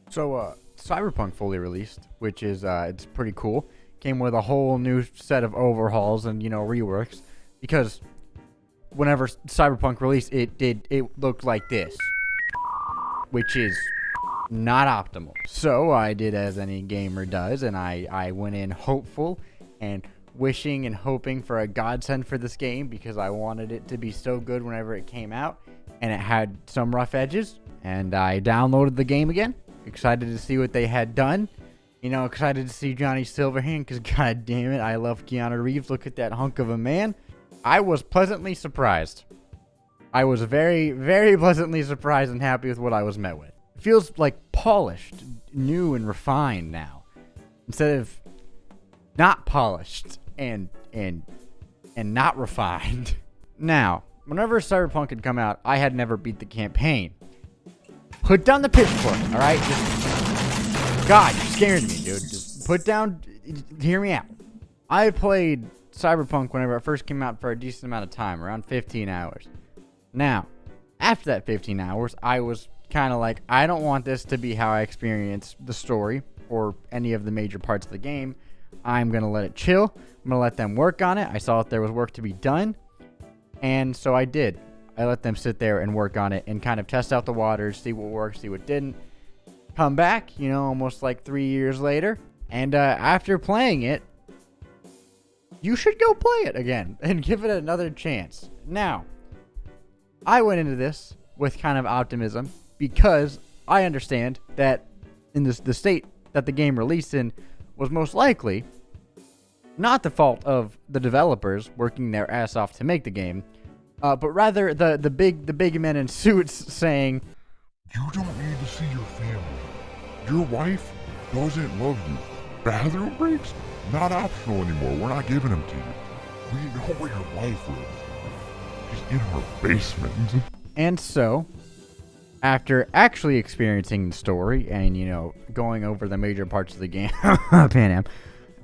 So, Cyberpunk fully released, which is it's pretty cool. Came with a whole new set of overhauls and reworks, because whenever Cyberpunk released, it looked like this, which is not optimal. So I did as any gamer does, and I went in hopeful and wishing and hoping for a godsend for this game, because I wanted it to be so good whenever it came out, and it had some rough edges. And I downloaded the game again, excited to see what they had done. Excited to see Johnny Silverhand, because god damn it, I love Keanu Reeves. Look at that hunk of a man. I was pleasantly surprised. I was very, very pleasantly surprised and happy with what I was met with. It feels like polished, new, and refined now, instead of not polished and not refined. Now, whenever Cyberpunk had come out, I had never beat the campaign. Put down the pitchfork, all right? God, you're scaring me, dude. Just put down. Hear me out. I played Cyberpunk whenever it first came out for a decent amount of time, around 15 hours. Now, after that 15 hours, I was kind of like, I don't want this to be how I experience the story or any of the major parts of the game. I'm going to let it chill. I'm going to let them work on it. I saw that there was work to be done, and so I did. I let them sit there and work on it and kind of test out the waters, see what worked, see what didn't. Come back, almost like 3 years later, and after playing it, you should go play it again and give it another chance. Now, I went into this with kind of optimism, because I understand that in the state that the game released in was most likely not the fault of the developers working their ass off to make the game, but rather the big men in suits saying, "You don't need to see your family. Your wife doesn't love you. Bathroom breaks? Not optional anymore. We're not giving them to you. We know where your wife lives. She's in her basement." And so, after actually experiencing the story and, going over the major parts of the game, Pan Am,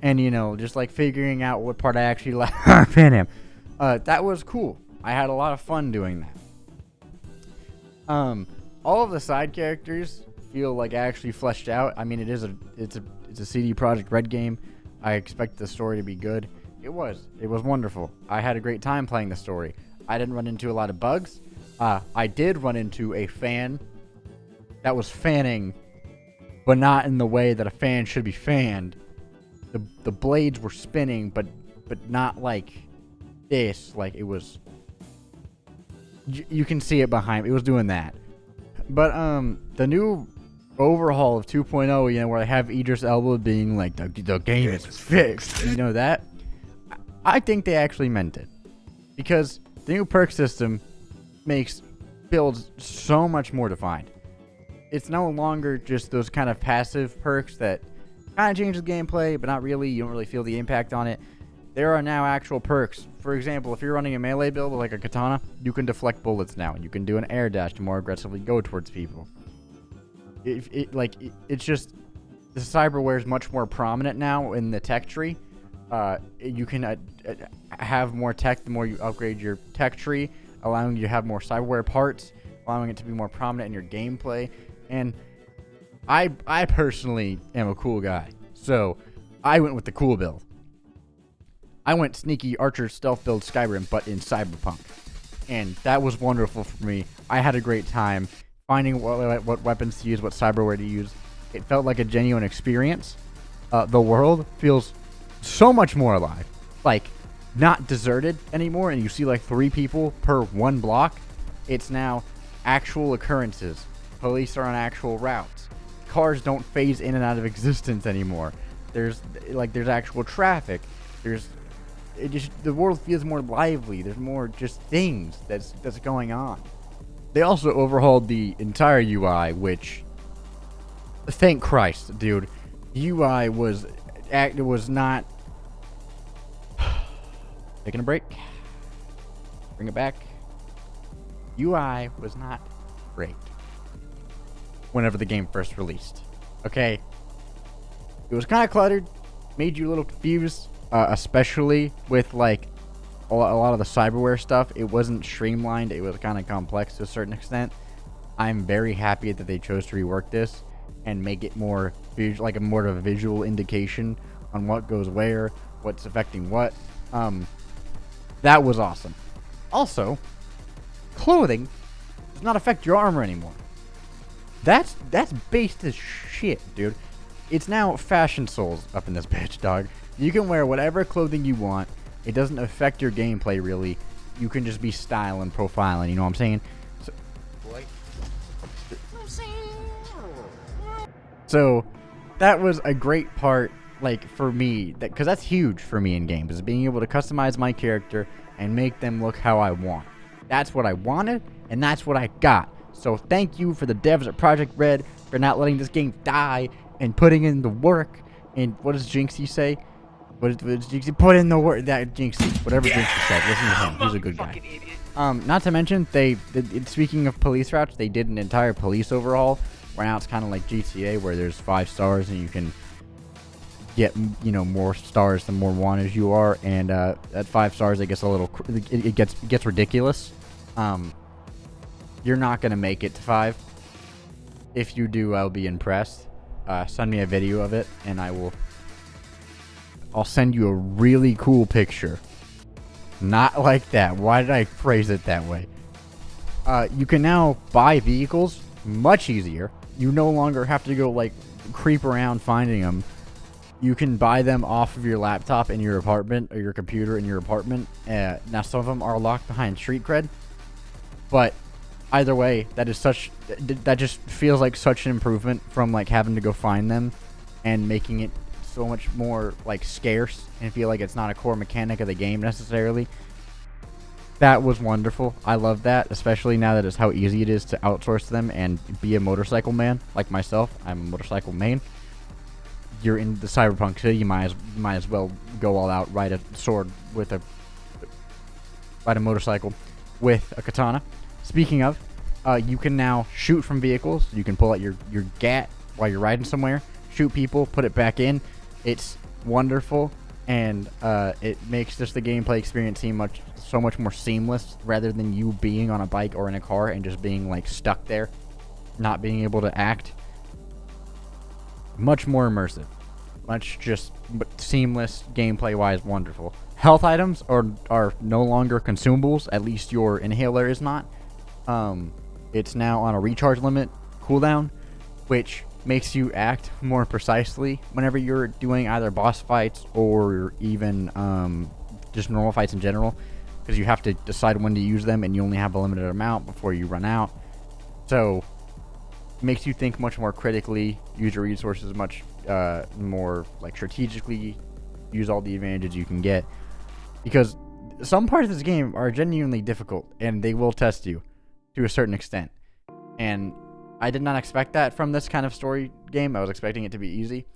and, just like figuring out what part I actually like, Pan Am, that was cool. I had a lot of fun doing that. All of the side characters feel like actually fleshed out. I mean, it's a CD Projekt Red game. I expect the story to be good. It was wonderful. I had a great time playing the story. I didn't run into a lot of bugs. I did run into a fan that was fanning, but not in the way that a fan should be fanned. The blades were spinning, but not like this. Like, it was. You can see it behind me. It was doing that. But the new overhaul of 2.0, where I have Idris Elba being like, the game is fixed. That? I think they actually meant it, because the new perk system makes builds so much more defined. It's no longer just those kind of passive perks that kind of change the gameplay, but not really. You don't really feel the impact on it. There are now actual perks. For example, if you're running a melee build like a katana, you can deflect bullets now. You can do an air dash to more aggressively go towards people. It's just, the cyberware is much more prominent now in the tech tree. You can have more tech the more you upgrade your tech tree, allowing you to have more cyberware parts, allowing it to be more prominent in your gameplay. And I personally am a cool guy, so I went with the cool build. I went sneaky archer stealth build Skyrim, but in Cyberpunk, and that was wonderful for me. I had a great time finding what weapons to use, what cyberware to use. It felt like a genuine experience. The world feels so much more alive, like not deserted anymore, and you see like 3 people per 1 block. It's now actual occurrences. Police are on actual routes. Cars don't phase in and out of existence anymore. There's actual traffic. The world feels more lively. There's more just things that's going on. They also overhauled the entire UI, which, thank Christ, dude. UI was not. Taking a break. Bring it back. UI was not great whenever the game first released. Okay? It was kind of cluttered, made you a little confused, especially with like a lot of the cyberware stuff. It wasn't streamlined. It was kind of complex to a certain extent. I'm very happy that they chose to rework this. and make it more like a more of a visual indication on what goes where, what's affecting what. That was awesome. Also, clothing does not affect your armor anymore. That's based as shit, dude. It's now fashion souls up in this bitch, dog. You can wear whatever clothing you want. It doesn't affect your gameplay, really. You can just be style and profiling, you know what I'm saying? So that was a great part, like, for me, because that's huge for me in games, is being able to customize my character and make them look how I want. That's what I wanted, and that's what I got. So thank you for the devs at Project Red for not letting this game die and putting in the work. And what does Jinxie say? What does Jinxie put in the work? That Jinxie, whatever Jinxie said. Listen to him. He's a good guy. Not to mention, speaking of police routes, they did an entire police overhaul. Where now it's kind of like GTA, where there's 5 stars and you can get, you know, more stars the more wanted you are. And at 5 stars, it gets a little, it gets ridiculous. You're not gonna make it to 5. If you do, I'll be impressed. Send me a video of it, and I'll send you a really cool picture. Not like that. Why did I phrase it that way? You can now buy vehicles much easier. You no longer have to go, like, creep around finding them. You can buy them off of your laptop in your apartment, or your computer in your apartment. Now, some of them are locked behind street cred, but either way, that just feels like such an improvement from, like, having to go find them and making it so much more, like, scarce and feel like it's not a core mechanic of the game necessarily. That was wonderful. I love that, especially now that it's how easy it is to outsource them and be a motorcycle man like myself. I'm a motorcycle main. You're in the Cyberpunk city, you might as well go all out, ride a motorcycle with a katana. Speaking of, you can now shoot from vehicles. You can pull out your gat while you're riding somewhere, shoot people, put it back in. It's wonderful, and it makes just the gameplay experience seem so much more seamless, rather than you being on a bike or in a car and just being, like, stuck there, not being able to act. Much more immersive, much just seamless, gameplay wise, wonderful. Health items are no longer consumables. At least your inhaler is not. It's now on a recharge limit cooldown, which makes you act more precisely whenever you're doing either boss fights or even just normal fights in general, because you have to decide when to use them, and you only have a limited amount before you run out. So it makes you think much more critically, use your resources much more, like, strategically, use all the advantages you can get, because some parts of this game are genuinely difficult and they will test you to a certain extent, and I did not expect that from this kind of story game. I was expecting it to be easy.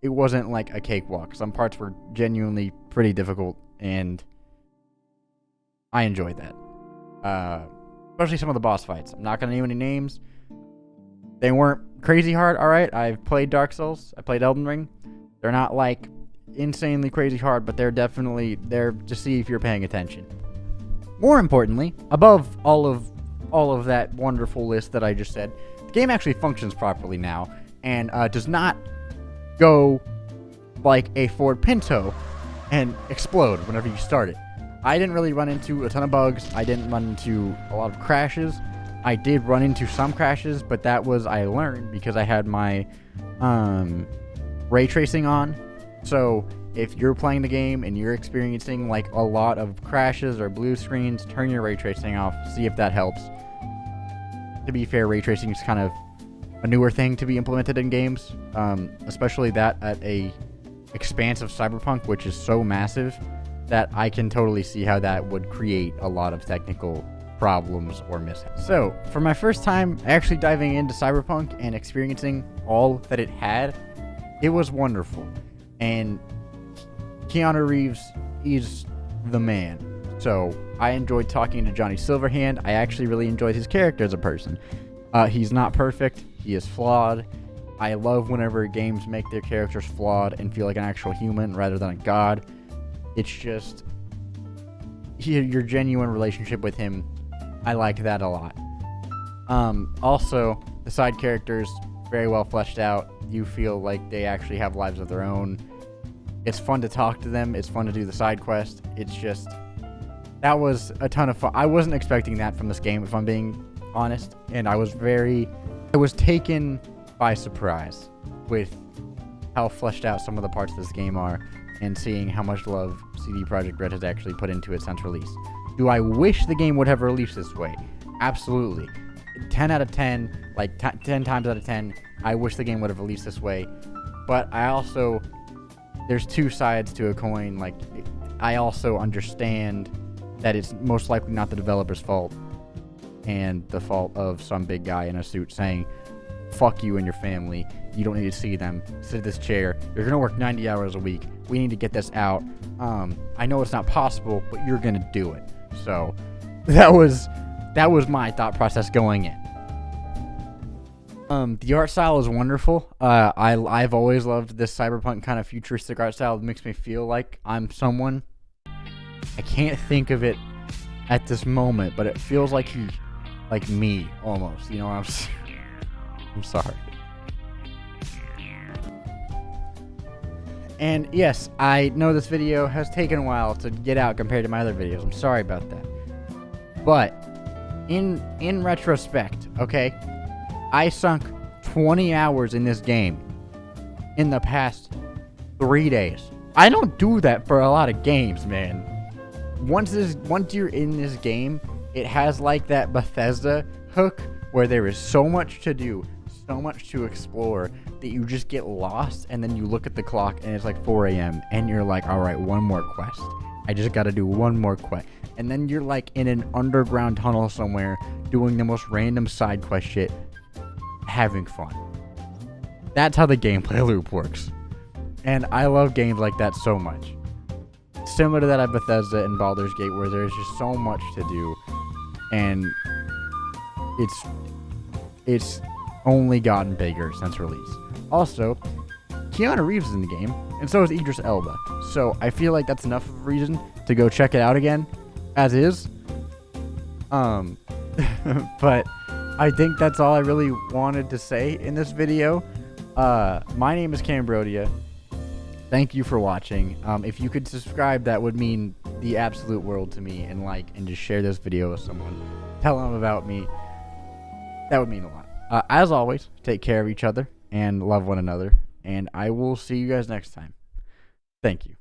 It wasn't like a cakewalk. Some parts were genuinely pretty difficult, and I enjoyed that. Especially some of the boss fights. I'm not going to name any names. They weren't crazy hard, alright? I've played Dark Souls. I played Elden Ring. They're not, like, insanely crazy hard, but they're definitely there to see if you're paying attention. More importantly, above all of that wonderful list that I just said, the game actually functions properly now, and does not go like a Ford Pinto and explode whenever you start it. I didn't really run into a ton of bugs. I didn't run into a lot of crashes. I did run into some crashes, but that was, I learned, because I had my ray tracing on. So if you're playing the game and you're experiencing, like, a lot of crashes or blue screens, turn your ray tracing off, see if that helps. To be fair, ray tracing is kind of a newer thing to be implemented in games, especially that at a expanse of Cyberpunk, which is so massive that I can totally see how that would create a lot of technical problems or mishaps. So, for my first time actually diving into Cyberpunk and experiencing all that it had, it was wonderful. And Keanu Reeves is the man. So, I enjoyed talking to Johnny Silverhand. I actually really enjoyed his character as a person. He's not perfect. He is flawed. I love whenever games make their characters flawed and feel like an actual human rather than a god. It's just your genuine relationship with him. I like that a lot. Also, the side characters very well fleshed out. You feel like they actually have lives of their own. It's fun to talk to them. It's fun to do the side quest. It's just, that was a ton of fun. I wasn't expecting that from this game, if I'm being honest. And I was taken by surprise with how fleshed out some of the parts of this game are, and seeing how much love CD Projekt Red has actually put into it since release. Do I wish the game would have released this way? Absolutely. 10 out of 10, like 10 times out of 10, I wish the game would have released this way. But I also, there's two sides to a coin. Like, I also understand that it's most likely not the developer's fault, and the fault of some big guy in a suit saying, fuck you and your family. You don't need to see them. Sit in this chair. You're going to work 90 hours a week. We need to get this out. I know it's not possible, but you're going to do it. So that was my thought process going in. The art style is wonderful. I've always loved this cyberpunk kind of futuristic art style. It makes me feel like I'm someone. I can't think of it at this moment, but it feels like me almost. You know what I'm sorry. And yes, I know this video has taken a while to get out compared to my other videos. I'm sorry about that. But in retrospect, okay, I sunk 20 hours in this game in the past 3 days. I don't do that for a lot of games, man. Once you're in this game, it has like that Bethesda hook where there is so much to do, so much to explore, that you just get lost, and then you look at the clock and it's like 4 a.m. and you're like, all right, one more quest. I just got to do one more quest. And then you're like in an underground tunnel somewhere doing the most random side quest shit, having fun. That's how the gameplay loop works. And I love games like that so much. Similar to that at Bethesda and Baldur's Gate, where there's just so much to do, and it's only gotten bigger since release. Also, Keanu Reeves is in the game, and so is Idris Elba. So I feel like that's enough of a reason to go check it out again, as is. But I think that's all I really wanted to say in this video. My name is Cambrodia. Thank you for watching. If you could subscribe, that would mean the absolute world to me, and and just share this video with someone. Tell them about me. That would mean a lot. As always, take care of each other and love one another, and I will see you guys next time. Thank you.